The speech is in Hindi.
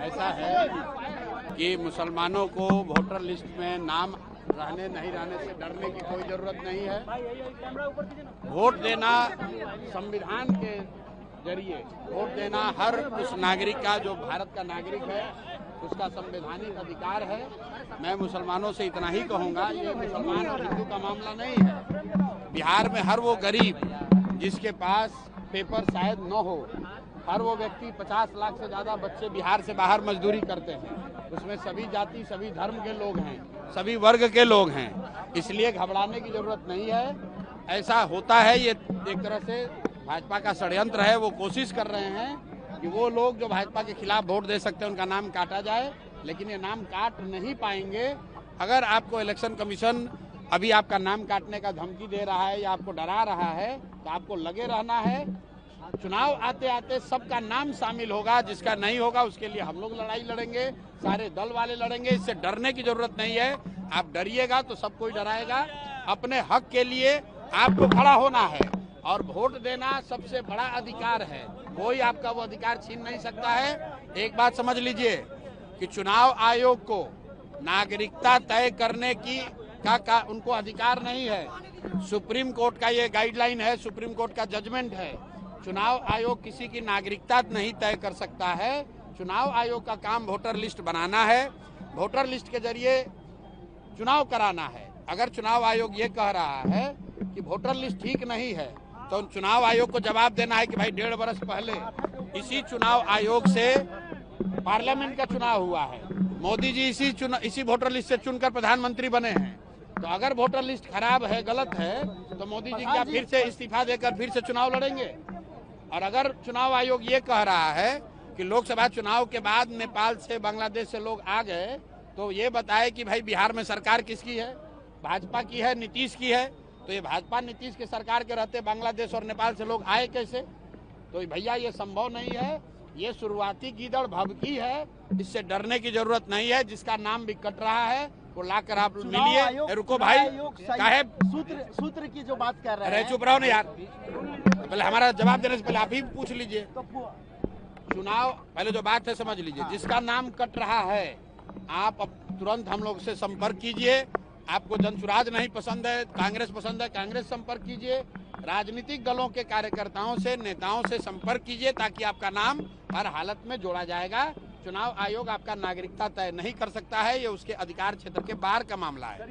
ऐसा है कि मुसलमानों को वोटर लिस्ट में नाम रहने नहीं रहने से डरने की कोई जरूरत नहीं है। वोट देना संविधान के जरिए वोट देना हर उस नागरिक का जो भारत का नागरिक है उसका संवैधानिक अधिकार है। मैं मुसलमानों से इतना ही कहूँगा, ये मुसलमान और हिंदू का मामला नहीं है। बिहार में हर वो गरीब जिसके पास पेपर शायद न हो, हर वो व्यक्ति 50 लाख से ज़्यादा बच्चे बिहार से बाहर मजदूरी करते हैं, उसमें सभी जाति सभी धर्म के लोग हैं, सभी वर्ग के लोग हैं। इसलिए घबराने की जरूरत नहीं है। ऐसा होता है, ये एक तरह से भाजपा का षड्यंत्र है। वो कोशिश कर रहे हैं कि वो लोग जो भाजपा के खिलाफ वोट दे सकते हैं उनका नाम काटा जाए, लेकिन ये नाम काट नहीं पाएंगे। अगर आपको इलेक्शन कमीशन अभी आपका नाम काटने का धमकी दे रहा है या आपको डरा रहा है तो आपको लगे रहना है। चुनाव आते आते सबका नाम शामिल होगा, जिसका नहीं होगा उसके लिए हम लोग लड़ाई लड़ेंगे, सारे दल वाले लड़ेंगे। इससे डरने की जरूरत नहीं है। आप डरिएगा तो सब कोई डराएगा। अपने हक के लिए आपको खड़ा होना है और वोट देना सबसे बड़ा अधिकार है। कोई आपका वो अधिकार छीन नहीं सकता है। एक बात समझ लीजिए कि चुनाव आयोग को नागरिकता तय करने की का उनको अधिकार नहीं है। सुप्रीम कोर्ट का ये गाइडलाइन है, सुप्रीम कोर्ट का जजमेंट है। चुनाव आयोग किसी की नागरिकता नहीं तय कर सकता है। चुनाव आयोग का काम वोटर लिस्ट बनाना है, वोटर लिस्ट के जरिए चुनाव कराना है। अगर चुनाव आयोग ये कह रहा है कि वोटर लिस्ट ठीक नहीं है तो चुनाव आयोग को जवाब देना है कि भाई 1.5 वर्ष पहले इसी चुनाव आयोग से पार्लियामेंट का चुनाव हुआ है, मोदी जी इसी वोटर लिस्ट से चुनकर प्रधानमंत्री बने हैं। तो अगर वोटर लिस्ट खराब है, गलत है, तो मोदी जी क्या फिर से इस्तीफा देकर फिर से चुनाव लड़ेंगे? और अगर चुनाव आयोग ये कह रहा है कि लोकसभा चुनाव के बाद नेपाल से बांग्लादेश से लोग आ गए, तो ये बताए कि भाई बिहार में सरकार किसकी है? भाजपा की है, नीतीश की है। तो ये भाजपा नीतीश के सरकार के रहते बांग्लादेश और नेपाल से लोग आए कैसे? तो भैया ये संभव नहीं है। ये शुरुआती गीदड़ भभकी है, इससे डरने की जरूरत नहीं है। जिसका नाम भी कट रहा है वो लाकर आप मिलिए। रुको भाई, काहे सूत्र की जो बात कर रहे हैं, चुप रहो ना यार। पहले हमारा जवाब देने से पहले आप ही पूछ लीजिए। चुनाव पहले जो बात है समझ लीजिए। जिसका नाम कट रहा है आप अब तुरंत हम लोग से संपर्क कीजिए। आपको जनसुराज नहीं पसंद है, कांग्रेस पसंद है, कांग्रेस संपर्क कीजिए। राजनीतिक दलों के कार्यकर्ताओं से, नेताओं से संपर्क कीजिए ताकि आपका नाम हर हालत में जोड़ा जाएगा। चुनाव आयोग आपका नागरिकता तय नहीं कर सकता है, ये उसके अधिकार क्षेत्र के बाहर का मामला है।